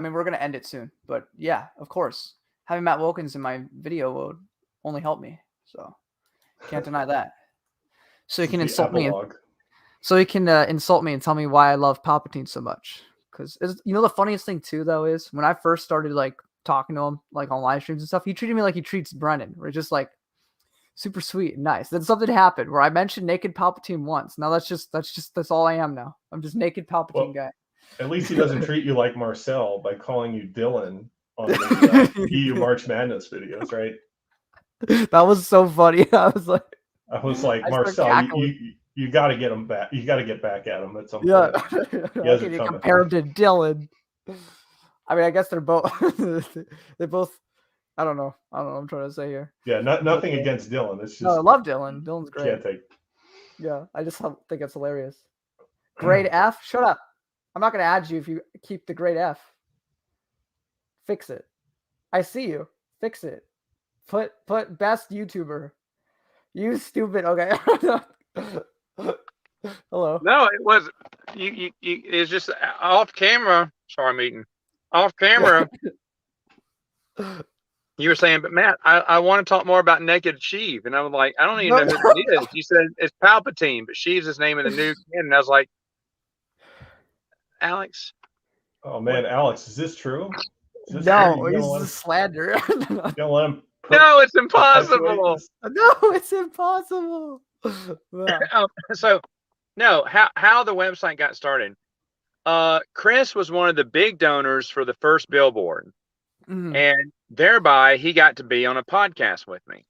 mean, we're gonna end it soon, but yeah, of course, having Matt Wilkins in my video would only help me. So can't deny that. So he This is can the insult me. epilogue. So he can insult me and tell me why I love Palpatine so much. Because the funniest thing too though is when I first started like talking to him like on live streams and stuff, he treated me like he treats Brennan. We're just like super sweet and nice. Then something happened where I mentioned naked Palpatine once. Now that's all I am now. I'm just naked Palpatine guy. At least he doesn't treat you like Marcel by calling you Dylan on the EU March Madness videos, right? That was so funny. I was like, Marcel, you got to get him back. You got to get back at him at some point. How can you compare him to Dylan? I mean, I guess they're both. They both. I don't know. I'm trying to say here. Yeah, nothing against Dylan. It's just I love Dylan. Dylan's great. Can't take. Yeah, I just think it's hilarious. Grade F. Shut up. I'm not gonna add you if you keep the grade F. Fix it. I see you. Fix it. Put best YouTuber. You stupid. Okay. Hello. No, it was you. It's just off camera. Sorry, I'm eating. Off camera. You were saying, but Matt, I want to talk more about Naked Sheev, and I was like, I don't even know who it is. You said it's Palpatine, but Sheev's his name in the new canon. And I was like, Alex. Oh man, Alex, is this true? No, this is slander. Don't let him. No, it's impossible. No, it's impossible. So, no, how the website got started. Chris was one of the big donors for the first billboard, and thereby he got to be on a podcast with me.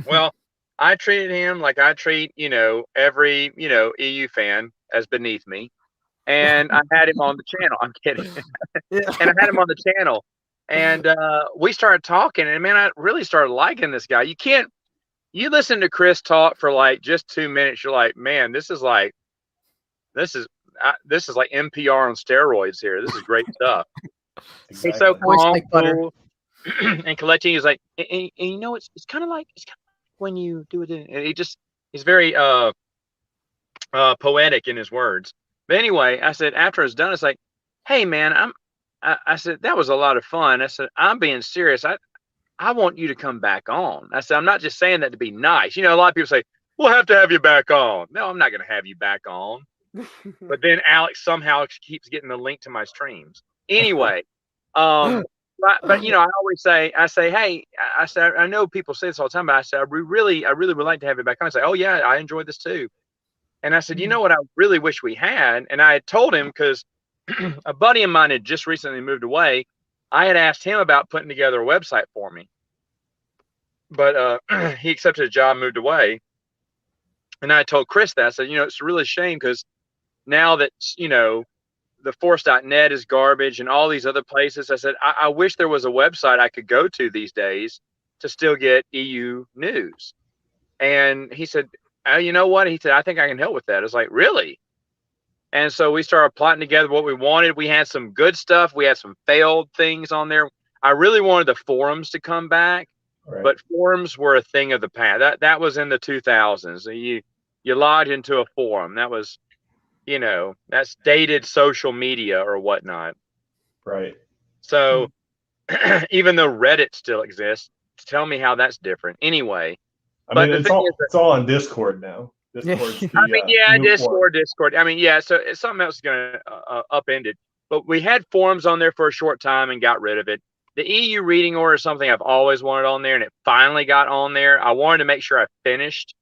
Well, I treated him like I treat every EU fan as beneath me. And I had him on the channel. I'm kidding. And I had him on the channel. And we started talking. And, man, I really started liking this guy. You listen to Chris talk for, like, just 2 minutes. You're like, man, this is like NPR on steroids here. This is great stuff. Exactly. He's so calm, cool, and collecting. He's like, and it's kind of like when you do it. And he's very poetic in his words. But anyway, I said, after it's done, it's like, hey, man, I said, that was a lot of fun. I said, I'm being serious. I want you to come back on. I said, I'm not just saying that to be nice. A lot of people say, we'll have to have you back on. No, I'm not going to have you back on. But then Alex somehow keeps getting the link to my streams. Anyway, but I always say, hey, I said, I know people say this all the time, but I said, I really would like to have you back on. I say, oh, yeah, I enjoyed this too. And I said, you know what I really wish we had? And I had told him, because a buddy of mine had just recently moved away. I had asked him about putting together a website for me. But he accepted a job, moved away. And I told Chris that. I said, it's a really shame, because now that, the force.net is garbage and all these other places, I said, I wish there was a website I could go to these days to still get EU news. And he said, you know what? He said, I think I can help with that. I was like, really? And so we started plotting together what we wanted. We had some good stuff. We had some failed things on there. I really wanted the forums to come back, but forums were a thing of the past. That was in the 2000s. You lodge into a forum. That was, that's dated social media or whatnot. Right. So even though Reddit still exists, tell me how that's different. Anyway. I mean, it's all on Discord now. Discord. So something else is going to upend it. But we had forums on there for a short time and got rid of it. The EU reading order is something I've always wanted on there, and it finally got on there. I wanted to make sure I finished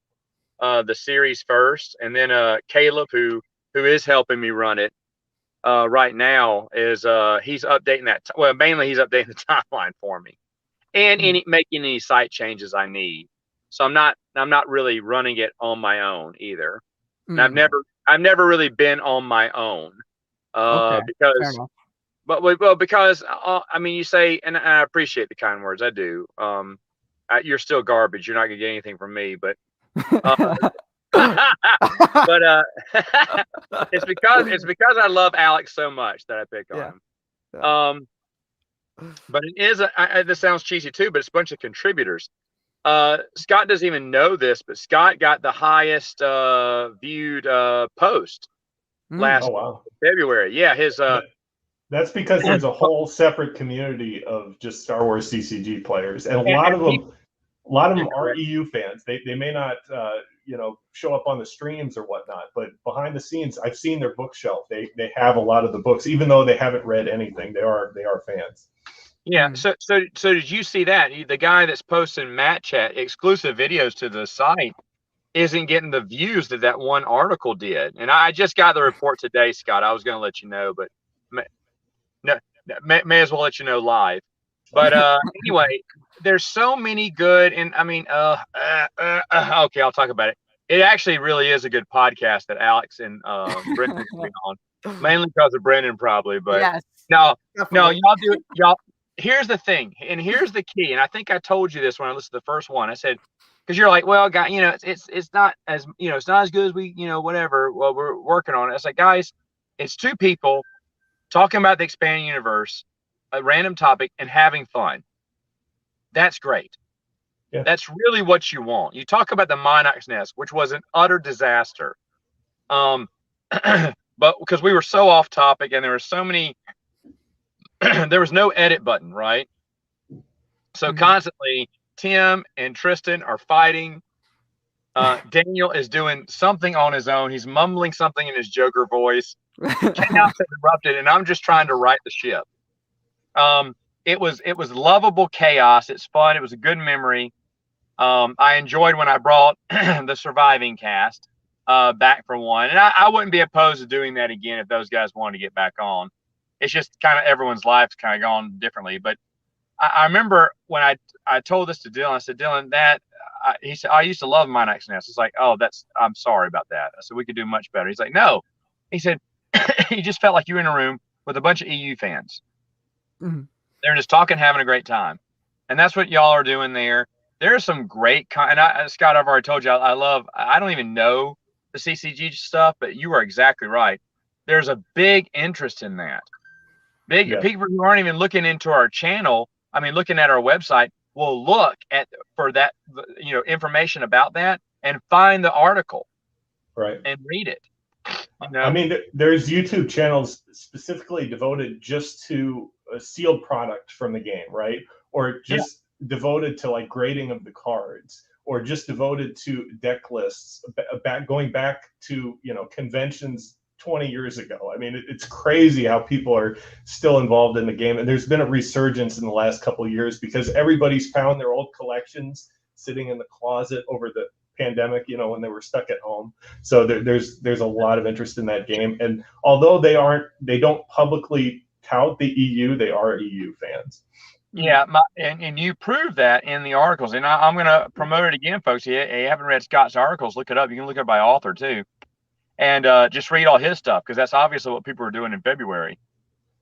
the series first, and then Caleb, who is helping me run it right now, is he's updating that. Mainly he's updating the timeline for me, and making any site changes I need. So I'm not really running it on my own either. And I've never really been on my own because I mean, you say, and I appreciate the kind words. I do. You're still garbage. You're not gonna get anything from me, but it's because I love Alex so much that I pick on him. Yeah. But it is this sounds cheesy too, but it's a bunch of contributors. Scott doesn't even know this, but Scott got the highest viewed post last February. Yeah, his That's because there's a whole separate community of just Star Wars CCG players, and a lot of them are EU fans. They may not show up on the streams or whatnot, but behind the scenes, I've seen their bookshelf. They have a lot of the books, even though they haven't read anything. They are fans. Yeah. So did you see that? The guy that's posting Matt Chat exclusive videos to the site isn't getting the views that one article did. And I just got the report today, Scott. I was going to let you know, but may as well let you know live. But anyway, there's so many good, and I mean, okay, I'll talk about it. It actually really is a good podcast that Alex and Brendan have been on, mainly because of Brendan probably. But Yes, no, definitely. y'all do it. Y'all, here's the thing, and here's the key. And I think I told you this when I listened to the first one. I said, because you're like, well, guy, it's not as it's not as good as we whatever. Well, we're working on it. It's like, guys, it's two people talking about the expanding universe, a random topic, and having fun. That's great. Yeah. That's really what you want. You talk about the Monarch's Nest, which was an utter disaster. But because we were so off topic and there were so many, there was no edit button, right? So constantly Tim and Tristan are fighting. Daniel is doing something on his own. He's mumbling something in his Joker voice. Chaos has erupted, and I'm just trying to right the ship. It was lovable chaos. It's fun. It was a good memory. I enjoyed when I brought the surviving cast back for one, and I wouldn't be opposed to doing that again if those guys wanted to get back on. It's just kind of everyone's life's kind of gone differently. But I remember when I told this to Dylan, I said, Dylan, he said, I used to love My Next Nest. It's like, oh, I'm sorry about that. I said, we could do much better. He's like, no. He said, he just felt like you were in a room with a bunch of EU fans. Mm-hmm. They're just talking, having a great time. And that's what y'all are doing there. There's some great and Scott, I've already told you, I don't even know the CCG stuff, but you are exactly right. There's a big interest in that. People who aren't even looking into our channel, looking at our website, will look for that, information about that and find the article. Right. And read it. There's YouTube channels specifically devoted just to a sealed product from the game, right? Or just devoted to like grading of the cards, or just devoted to deck lists going back to conventions 20 years ago. It's crazy how people are still involved in the game, and there's been a resurgence in the last couple of years because everybody's found their old collections sitting in the closet over the pandemic, when they were stuck at home. So there's a lot of interest in that game, and although they don't publicly tout the EU, they are EU fans. Yeah, and you prove that in the articles, and I'm going to promote it again, folks. If you haven't read Scott's articles, look it up. You can look it up by author too, and just read all his stuff, because that's obviously what people were doing in February.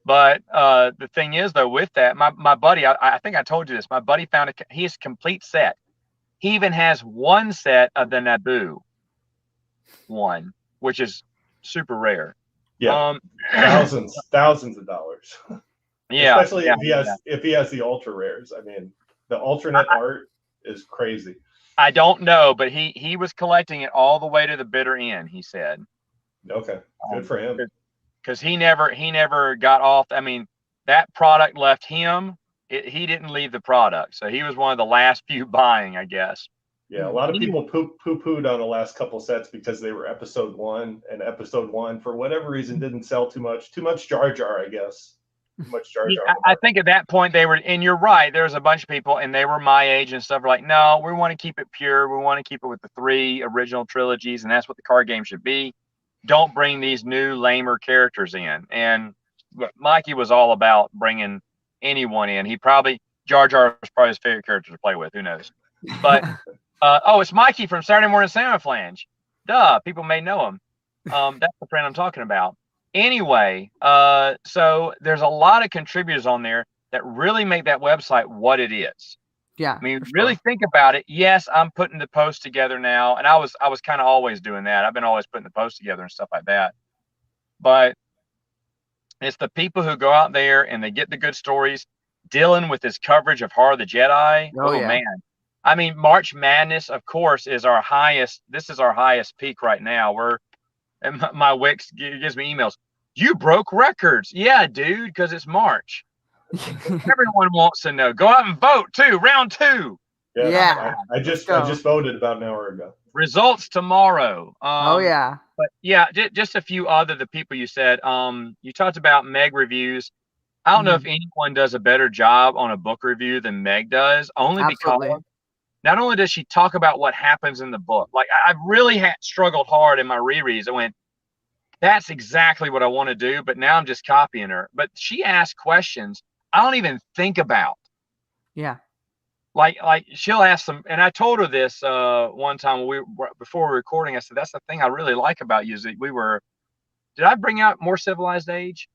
But the thing is, though, with that, my buddy, I think I told you this. My buddy found his complete set. He even has one set of the Naboo one, which is super rare. Yeah, thousands of dollars. Yeah, especially if he has the ultra rares. The alternate art is crazy. I don't know, but he was collecting it all the way to the bitter end, he said. Okay, good for him. Because he never got off. That product left him. He didn't leave the product, so he was one of the last few buying, I guess. Yeah, a lot of people poo-pooed on the last couple sets because they were episode 1, and episode 1 for whatever reason didn't sell too much Jar Jar, I guess. Too much Jar Jar. I think at that point they were, and you're right, there was a bunch of people, and they were my age and stuff, were like, no, we want to keep it pure. We want to keep it with the 3 original trilogies, and that's what the card game should be. Don't bring these new lamer characters in. And Mikey was all about bringing anyone in. Jar Jar was probably his favorite character to play with. Who knows? But it's Mikey from Saturday Morning Salmon Flange. Duh, people may know him. That's the friend I'm talking about. Anyway, so there's a lot of contributors on there that really make that website what it is. Yeah. Really think about it. Yes, I'm putting the post together now, and I was kind of always doing that. I've been always putting the post together and stuff like that. But it's the people who go out there and they get the good stories. Dylan with his coverage of Heart of the Jedi. Oh man. March Madness, of course, is our highest. This is our highest peak right now. And my Wix gives me emails. You broke records. Yeah, dude, because it's March. Everyone wants to know. Go out and vote too. Round 2. Yeah. I just voted about an hour ago. Results tomorrow. Oh yeah. But yeah, just a few other the people you said. You talked about Meg reviews. I don't know if anyone does a better job on a book review than Meg does, only Absolutely. because not only does she talk about what happens in the book, like I really struggled hard in my rereads. I went, that's exactly what I want to do, but now I'm just copying her. But she asked questions I don't even think about. Yeah. Like she'll ask them, and I told her this one time before we were recording. I said, that's the thing I really like about you is that did I bring out More Civilized Age?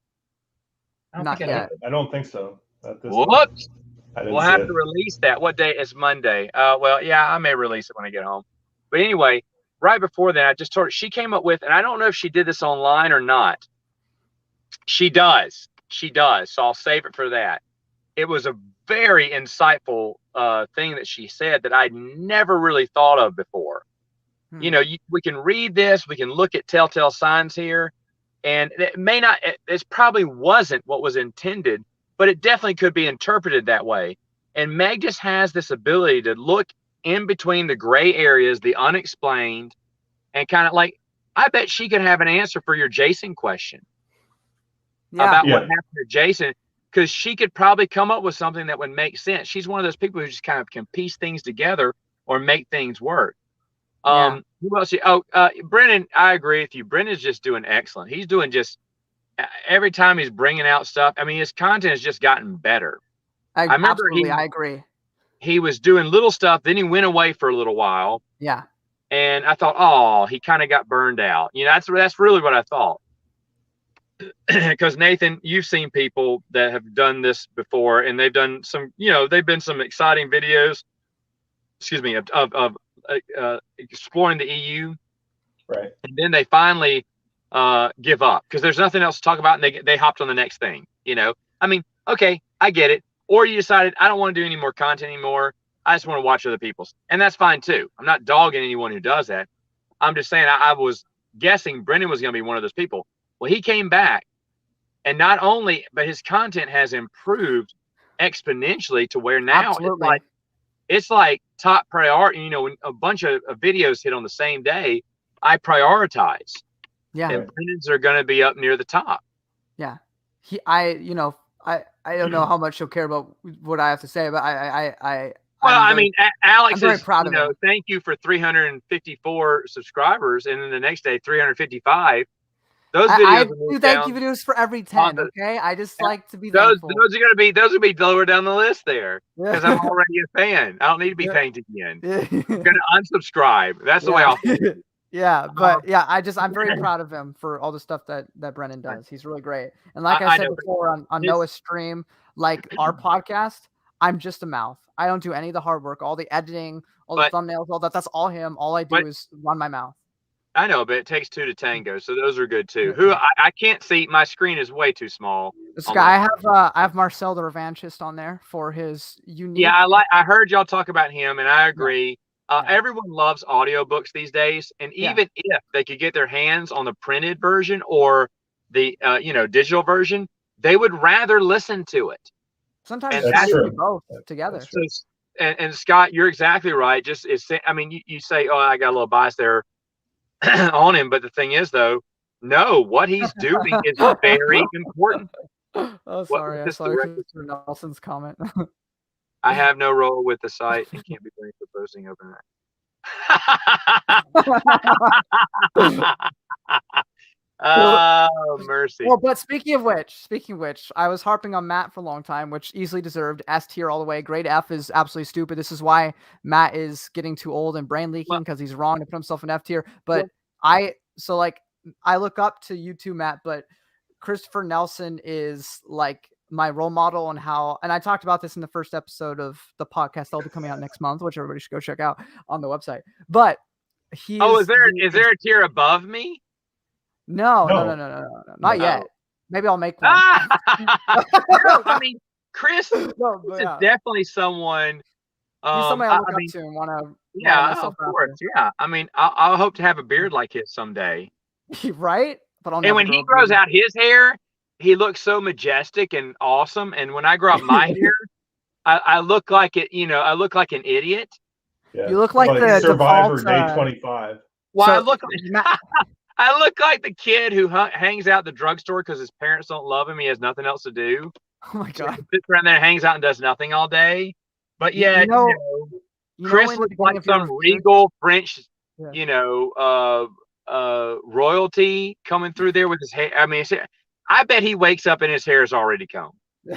Not yet. I don't think so. Whoops. We'll have to release that. What day is Monday? Well, yeah, I may release it when I get home. But anyway, right before that, I just told her she came up with, and I don't know if she did this online or not. She does. So I'll save it for that. It was a very insightful thing that she said that I'd never really thought of before. You know, we can read this, we can look at telltale signs here, and it probably wasn't what was intended, but it definitely could be interpreted that way. And Meg just has this ability to look in between the gray areas, the unexplained, and kind of like, I bet she could have an answer for your Jason question about what happened to Jason, because she could probably come up with something that would make sense. She's one of those people who just kind of can piece things together or make things work. Who else? Brennan, I agree with you. Brennan's just doing excellent. He's doing just every time he's bringing out stuff. I mean, his content has just gotten better. I remember I agree. He was doing little stuff, then he went away for a little while. Yeah. And I thought, oh, he kind of got burned out. You know, that's really what I thought. Because Nathan, you've seen people that have done this before, and they've done they've been some exciting videos. Excuse me, of exploring the EU, right? And then they finally give up because there's nothing else to talk about, and they hopped on the next thing. You know, I mean, okay, I get it. Or you decided I don't want to do any more content anymore. I just want to watch other people's, and that's fine too. I'm not dogging anyone who does that. I'm just saying I was guessing Brendan was going to be one of those people. Well, he came back, and not only, but his content has improved exponentially to where now it's like top priority. You know, when a bunch of videos hit on the same day, I prioritize. Yeah. And Brendan's are going to be up near the top. Yeah. I don't know how much he'll care about what I have to say, but Alex is, proud of him. Thank you for 354 subscribers, and then the next day 355. Those videos. I do thank you videos for every 10. Okay, I just like to be thankful. Those are gonna be lower down the list there because I'm already a fan. I don't need to be thanked again. I'm gonna unsubscribe. That's the way I'll. Yeah, but I'm very proud of him for all the stuff that Brennan does. He's really great. And like I said before on Noah's stream, like our podcast, I'm just a mouth. I don't do any of the hard work, all the editing, all the thumbnails, all that. That's all him. All I do is run my mouth. I know, but it takes two to tango, so those are good too. Who I can't see. My screen is way too small. This guy, I have Marcel the Revanchist on there for his unique. Yeah, I heard y'all talk about him, and I agree. Everyone loves audiobooks these days, and even if they could get their hands on the printed version or the digital version, they would rather listen to it. Sometimes it's actually both together. And Scott, you're exactly right. You say, oh, I got a little bias there on him, but the thing is, though, no, what he's doing is very important. Oh, sorry, I saw Christopher Nelson's comment. I have no role with the site and can't be blamed for posting open. Oh, mercy. Well, but speaking of which, I was harping on Matt for a long time, which easily deserved S tier all the way. Grade F is absolutely stupid. This is why Matt is getting too old and brain leaking because he's wrong to put himself in F tier. But I look up to you too, Matt, but Christopher Nelson is like my role model on how, and I talked about this in the first episode of the podcast that'll be coming out next month, which everybody should go check out on the website. But is there a tier above me? No, not yet. Maybe I'll make one. I mean, Chris is definitely someone. He's somebody I look up to and want to. Yeah, of course. Yeah, I mean, I'll hope to have a beard like his someday. Right? But I'll And never when grow he a grows beard. out his hair, he looks so majestic and awesome. And when I grow out my hair, I look like it. I look like an idiot. Yeah. You look like the Survivor default, Day 25. Well, I So look Matt, I look like the kid who hangs out at the drugstore because his parents don't love him. He has nothing else to do. oh my So he god. sits around there and hangs out and does nothing all day. But You, yeah, you know, Chris in the looks like beginning of some your review, regal French, yeah. royalty coming through there with his hair. I mean, I bet he wakes up and his hair is already combed.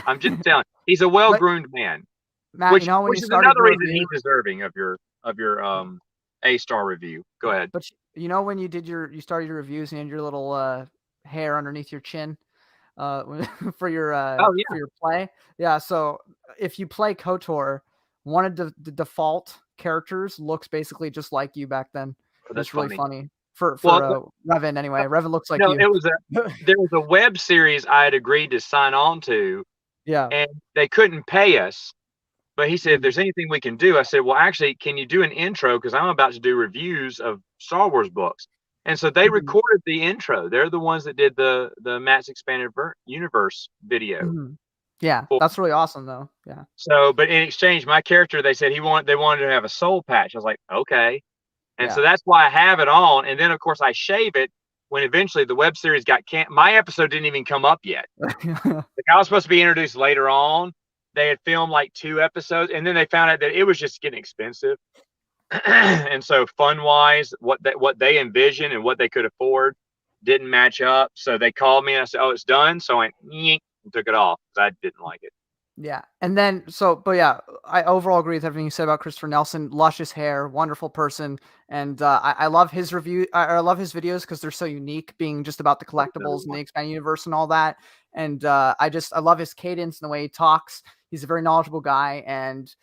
I'm just telling you, he's a well-groomed man, Matt, which when which you is started another your reason review, he's deserving of your A-star review. Go ahead. but when you started your reviews and you had your little hair underneath your chin, for your Oh yeah, for your play, yeah. So if you play KOTOR, one of the default characters looks basically just like you back then. that's It's really funny for Revan anyway. Revan looks like no, you. there was a web series I had agreed to sign on to, Yeah. and they couldn't pay us. But he said, if Mm. there's anything we can do, I said, well, actually, can you do an intro? Because I'm about to do reviews of Star Wars books. And so they Mhm. recorded the intro. They're the ones that did the Matt's Expanded Universe video. Mhm. Yeah, that's really awesome though. Yeah. So, but in exchange, my character, they said they wanted to have a soul patch. I was like, okay. And so that's why I have it on. And then, of course, I shave it when eventually the web series got my episode didn't even come up yet. Like, I was supposed to be introduced later on. They had filmed like 2 episodes, and then they found out that it was just getting expensive. And so fun-wise, what they envisioned and what they could afford didn't match up. So they called me and I said, oh, it's done. So I went, and took it off because I didn't like it. Yeah. And then, but yeah, I overall agree with everything you said about Christopher Nelson. Luscious hair, wonderful person. And I love his review. I love his videos because they're so unique, being just about the collectibles and the expanded universe and all that. And I love his cadence and the way he talks. He's a very knowledgeable guy. And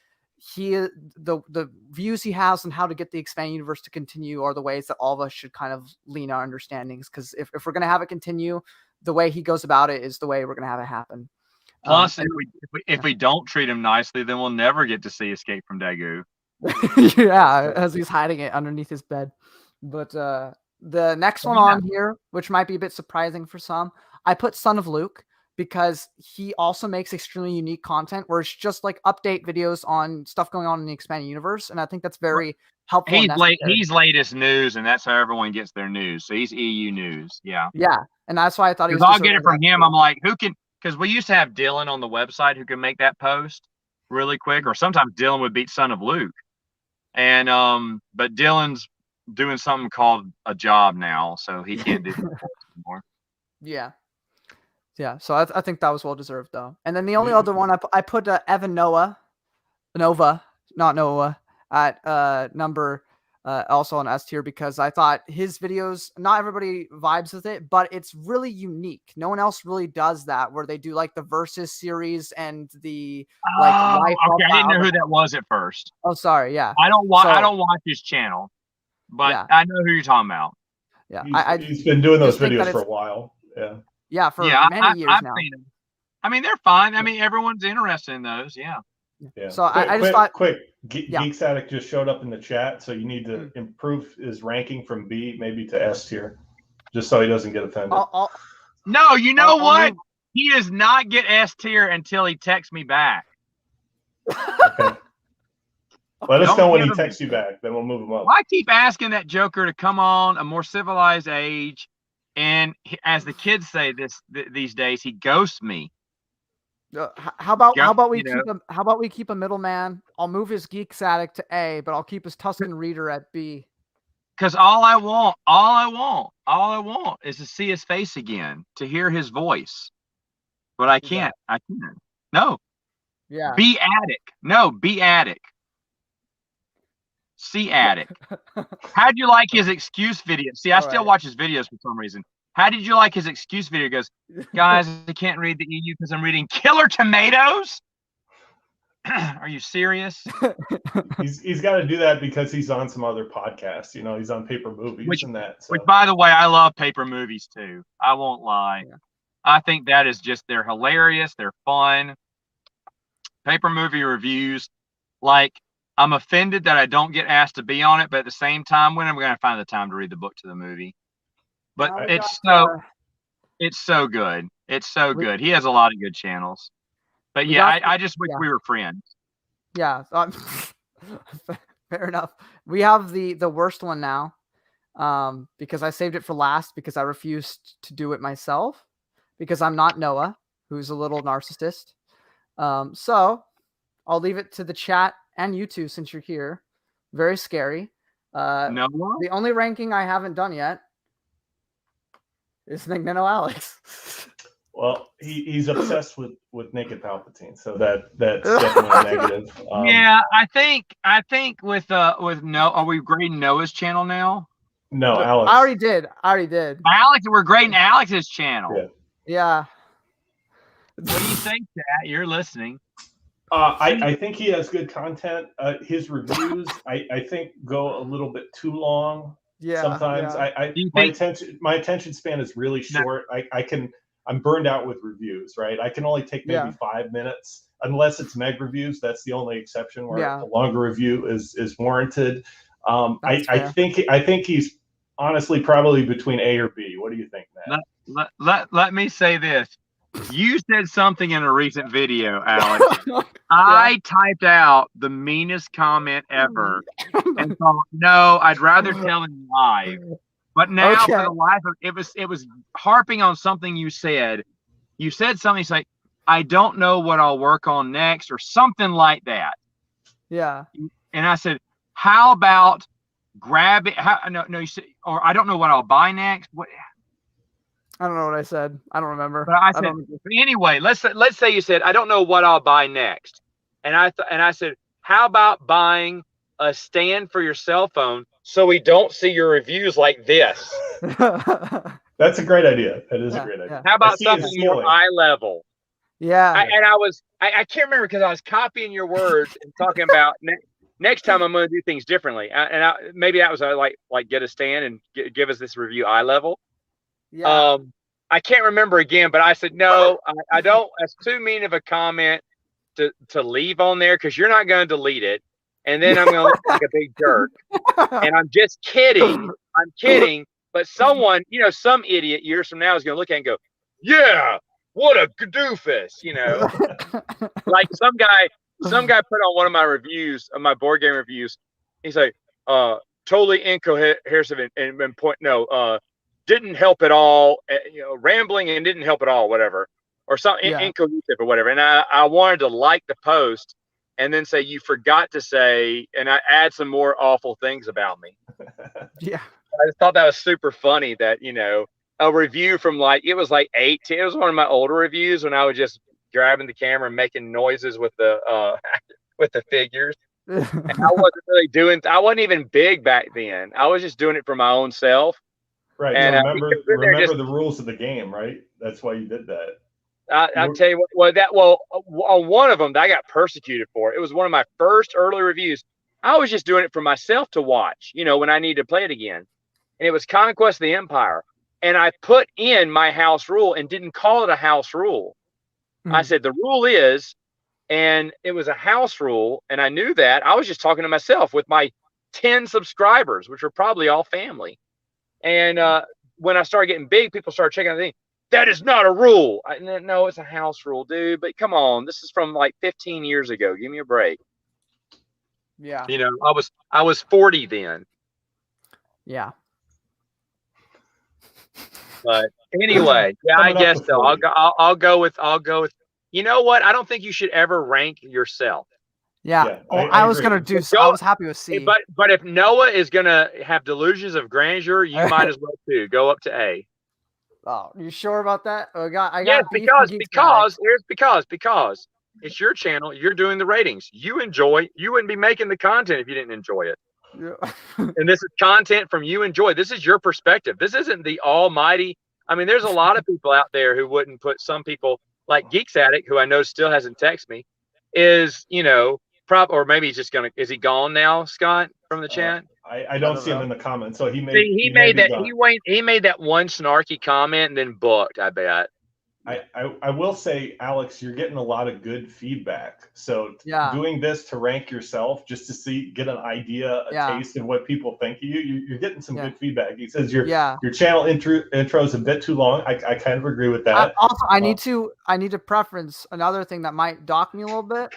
the views he has on how to get the expanded universe to continue are the ways that all of us should kind of lean our understandings. Because if we're going to have it continue, the way he goes about it is the way we're going to have it happen. Plus, if we don't treat him nicely, then we'll never get to see Escape from Daegu. Yeah, as he's hiding it underneath his bed. But the next one on here, which might be a bit surprising for some, I put Son of Luke because he also makes extremely unique content where it's just like update videos on stuff going on in the expanded universe, and I think that's very helpful. He's latest news, and that's how everyone gets their news. So he's EU news. Yeah. Yeah, and that's why I thought he was. I'll get it from him. I'm like, who can? Because we used to have Dylan on the website who could make that post really quick, or sometimes Dylan would beat Son of Luke. And but Dylan's doing something called a job now, so he can't do that anymore. Yeah. So I think that was well deserved though. And then the only other one I put Evan Nova, not Noah, at number also on S tier because I thought his videos, not everybody vibes with it, but it's really unique. No one else really does that, where they do like the Versus series and the like. Okay, I didn't know who that was at first. Oh, sorry. Yeah, I don't watch his channel, but I know who you're talking about. Yeah, he's been doing those videos for a while. Yeah, for many years now. I mean, they're fine. I mean, everyone's interested in those. Yeah. So I just thought Geeks Addict just showed up in the chat, so you need to improve his ranking from B maybe to S tier, just so he doesn't get offended. No, you know what? He does not get S tier until he texts me back. Okay. Let us know when he texts you back, then we'll move him up. Well, I keep asking that Joker to come on a more civilized age, and as the kids say these days, he ghosts me. How about we keep a middleman? I'll move his Geeks Addict to A, but I'll keep his Tuscan Reader at B. Because all I want is to see his face again, to hear his voice. But I can't. I can't. No. Yeah. B Addict. No, B Addict. C Addict. How'd you like his excuse video? See, I still watch his videos for some reason. How did you like his excuse video? He goes, guys, I can't read the EU because I'm reading Killer Tomatoes. Are you serious? He's got to do that because he's on some other podcasts. You know, he's on Paper Movies and that. So. Which, by the way, I love Paper Movies too. I won't lie. Yeah. I think that is they're hilarious. They're fun. Paper Movie reviews. Like, I'm offended that I don't get asked to be on it, but at the same time, when am I going to find the time to read the book to the movie? But It's so good. It's so We- good. He has a lot of good channels. But We yeah, got I just wish yeah. we were friends. Yeah, fair enough. We have the worst one now, because I saved it for last because I refused to do it myself because I'm not Noah, who's a little narcissist. So I'll leave it to the chat and you two since you're here. Very scary. No, The only ranking I haven't done yet is Nano Alex. Well, he's obsessed with naked Palpatine, so that's definitely a negative. yeah, I think with no, are we grading Noah's channel now? No, Alex. I already did. Alex, we're grading Alex's channel. Yeah. Yeah. What do you think, Chat? You're listening. I think he has good content. His reviews, I think, go a little bit too long. Yeah. Sometimes yeah. my attention span is really short. I'm burned out with reviews, right? I can only take maybe 5 minutes, unless it's Meg reviews. That's the only exception where a longer review is warranted. I think he's honestly probably between A or B. What do you think, Matt? Let me say this. You said something in a recent video, Alex. I typed out the meanest comment ever and thought, no, I'd rather tell him live. But now, for the life of it was harping on something you said. You said something like, I don't know what I'll work on next, or something like that. Yeah. And I said, how about grab it? No, you said, or I don't know what I'll buy next. What? I don't know what I said. I don't remember. But I said, anyway, let's say you said, I don't know what I'll buy next. And I said, how about buying a stand for your cell phone so we don't see your reviews like this? That's a great idea. That is a great idea. How about something more eye level? Yeah. I can't remember because I was copying your words and talking about next time I'm going to do things differently. Maybe that was like get a stand and give us this review eye level. Yeah. I can't remember again, but I said, no, I don't. That's too mean of a comment to leave on there because you're not going to delete it. And then I'm going to look like a big jerk. And I'm just kidding. I'm kidding. But someone, some idiot years from now is going to look at it and go, yeah, what a doofus, Like some guy put on one of my reviews, of my board game reviews. He's like, totally incoherent and point, didn't help at all, rambling and didn't help at all, whatever, or something incohesive or whatever. And I wanted to like the post and then say, you forgot to say, and I add some more awful things about me. Yeah. I just thought that was super funny that, a review from it was like 18. It was one of my older reviews when I was just grabbing the camera and making noises with the figures. And I wasn't really I wasn't even big back then. I was just doing it for my own self. Right. And remember the rules of the game, right? That's why you did that. I'll tell you what, on one of them that I got persecuted for. It was one of my first early reviews. I was just doing it for myself to watch, when I needed to play it again. And it was Conquest of the Empire. And I put in my house rule and didn't call it a house rule. I said, the rule is, and it was a house rule. And I knew that. I was just talking to myself with my 10 subscribers, which were probably all family. And when I started getting big, people started checking out the thing. That is not a rule. No, it's a house rule, dude. But come on, this is from 15 years ago. Give me a break. Yeah. I was 40 then. Yeah. But anyway, yeah, I guess so. I'll go with. You know what? I don't think you should ever rank yourself. Yeah. I was gonna do. I was happy with C. But if Noah is gonna have delusions of grandeur, you might as well too. Go up to A. Oh, you sure about that? I got because it's your channel. You're doing the ratings. You wouldn't be making the content if you didn't enjoy it. Yeah. And this is content from you enjoy. This is your perspective. This isn't the almighty. I mean, there's a lot of people out there who wouldn't put some people like Geeks Addict, who I know still hasn't texted me, is, or maybe he's just is he gone now, Scott, from the chat? I don't see him in the comments. So he made that one snarky comment and then booked, I bet. I will say, Alex, you're getting a lot of good feedback. So Yeah. doing this to rank yourself, just to get an idea, a taste of what people think of you, you're getting some good feedback. He says your channel intro is a bit too long. I kind of agree with that. I need to preference another thing that might dock me a little bit.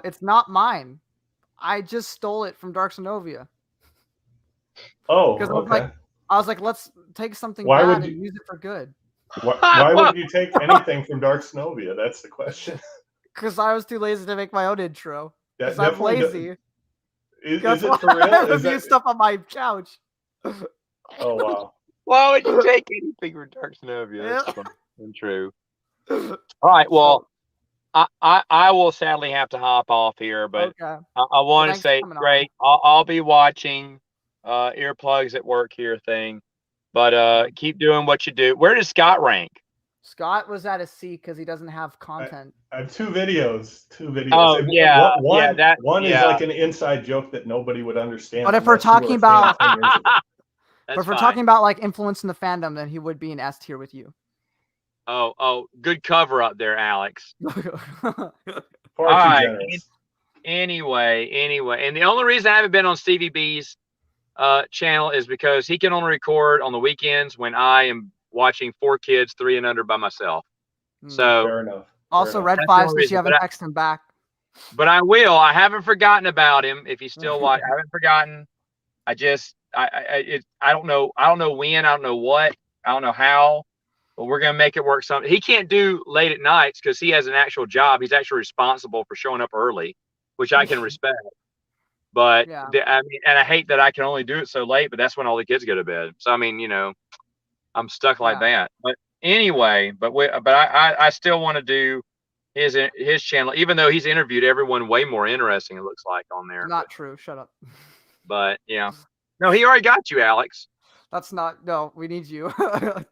It's not mine. I just stole it from Dark Synovia. Oh, okay. I was like, let's take something bad and use it for good. Why would you take anything from Dark Synovia? That's the question. Because I was too lazy to make my own intro. Because Yeah, I'm lazy. Is it for real? I review stuff on my couch. Oh, wow. Why would you take anything from Dark Synovia? That's untrue. All right, well, I will sadly have to hop off here, but I want to say, great. I'll be watching earplugs at work here thing, but keep doing what you do. Where does Scott rank? Scott was at a C because he doesn't have content. I have two videos. Oh, yeah. One is like an inside joke that nobody would understand. But if we're talking about like influence in the fandom, then he would be an S tier with you. Oh, good cover up there, Alex. Far too generous. Anyway, and the only reason I haven't been on Stevie B's channel is because he can only record on the weekends when I am watching 4 kids 3 and under by myself. So fair enough. Also, Red 5 says you haven't texted him back. But I will. I haven't forgotten about him. If he's still watching, I haven't forgotten. I don't know. I don't know when. I don't know what. I don't know how. But we're gonna make it work. Something he can't do late at nights because he has an actual job. He's actually responsible for showing up early, which I can respect. But I mean, and I hate that I can only do it so late. But that's when all the kids go to bed. So I mean, I'm stuck like that. But anyway, I still want to do his channel, even though he's interviewed everyone way more interesting. It looks like on there. Not true. Shut up. But yeah, no, he already got you, Alex. That's not. No, we need you. I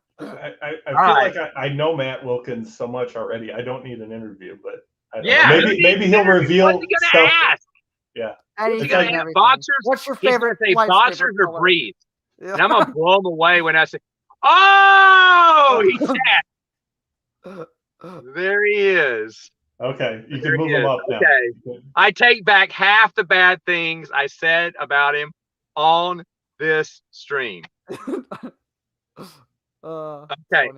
feel like I know Matt Wilkins so much already. I don't need an interview, but maybe he'll reveal What's he gonna ask? Yeah. He's gonna ask boxers. What's your favorite? Say boxers or briefs. And I'm gonna blow him away when I say, "Oh, he's that." There he is. Okay, you can move him up now. Okay, I take back half the bad things I said about him on this stream. Okay,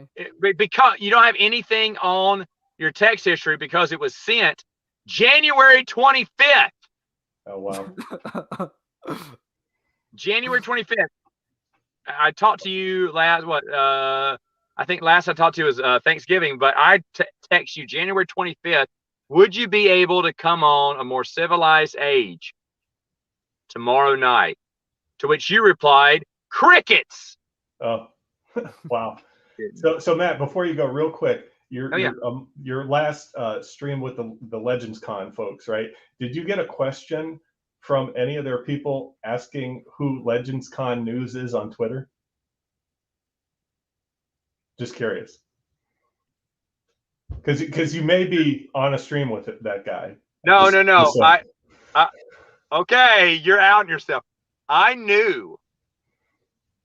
because you don't have anything on your text history because it was sent January 25th. Oh wow. January 25th. I talked to you last. I think last I talked to you was Thanksgiving, but I text you January 25th. Would you be able to come on a more civilized age tomorrow night? To which you replied, crickets. Oh, wow. So Matt, before you go, real quick, your last stream with the Legends Con folks, right? Did you get a question from any of their people asking who Legends Con News is on Twitter? Just curious. Because you may be on a stream with that guy. No. Okay, you're outing yourself. I knew,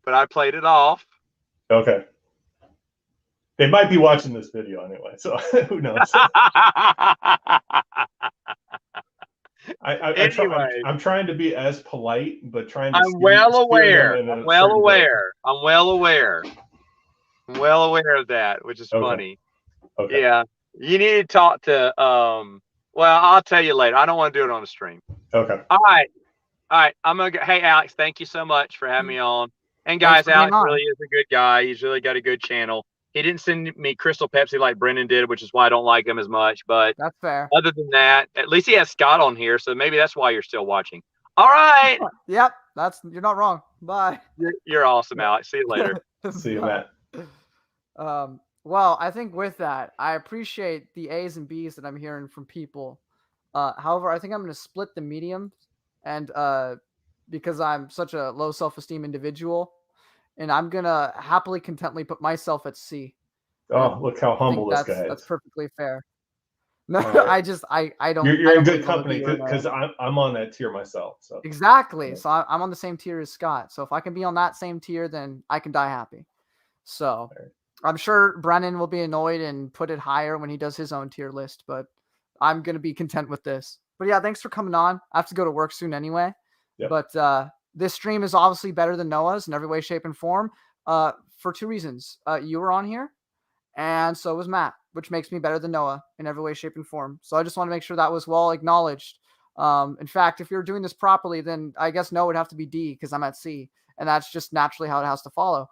but I played it off. Okay. They might be watching this video anyway, so who knows? I'm trying to be as polite, but trying to. I'm well aware of that, which is funny. Okay. Yeah, you need to talk to. Well, I'll tell you later. I don't want to do it on the stream. Okay. All right. I'm gonna go. Hey, Alex, thank you so much for having me on. And guys, Alex really is a good guy. He's really got a good channel. He didn't send me Crystal Pepsi like Brendan did, which is why I don't like him as much. But that's fair. Other than that, at least he has Scott on here, so maybe that's why you're still watching. All right. Yep, you're not wrong. Bye. You're awesome, Alex. See you later. See you, Matt. Well, I think with that, I appreciate the A's and B's that I'm hearing from people. However, I think I'm going to split the medium, and because I'm such a low self-esteem individual, and I'm going to happily, contently put myself at C. Oh, look how humble this guy is. That's perfectly fair. No, right. I don't. You're in good company because I'm on that tier myself. So exactly. So I'm on the same tier as Scott. So if I can be on that same tier, then I can die happy. So, I'm sure Brennan will be annoyed and put it higher when he does his own tier list, but I'm going to be content with this. But yeah, thanks for coming on. I have to go to work soon anyway. Yep. But this stream is obviously better than Noah's in every way, shape, and form for two reasons. You were on here, and so was Matt, which makes me better than Noah in every way, shape, and form. So I just want to make sure that was well acknowledged. In fact, if you're doing this properly, then I guess Noah would have to be D because I'm at C, and that's just naturally how it has to follow.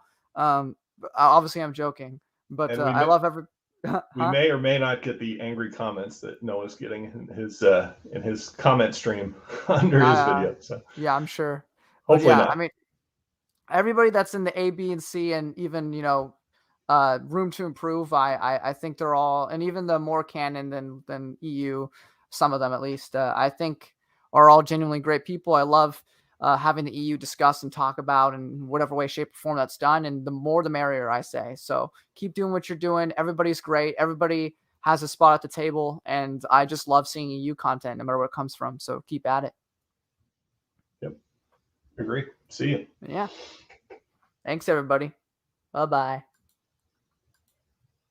Obviously, I'm joking, but I love every. We may or may not get the angry comments that Noah's getting in his comment stream under his video. So yeah, I'm sure. Hopefully but yeah, not. I mean, everybody that's in the A, B, and C, and even room to improve. I think they're all, and even the more canon than EU, some of them at least, I think are all genuinely great people. I love having the EU discuss and talk about in whatever way, shape, or form that's done. And the more, the merrier, I say. So keep doing what you're doing. Everybody's great. Everybody has a spot at the table. And I just love seeing EU content no matter where it comes from. So keep at it. Yep. Agree. See you. Yeah. Thanks, everybody. Bye-bye.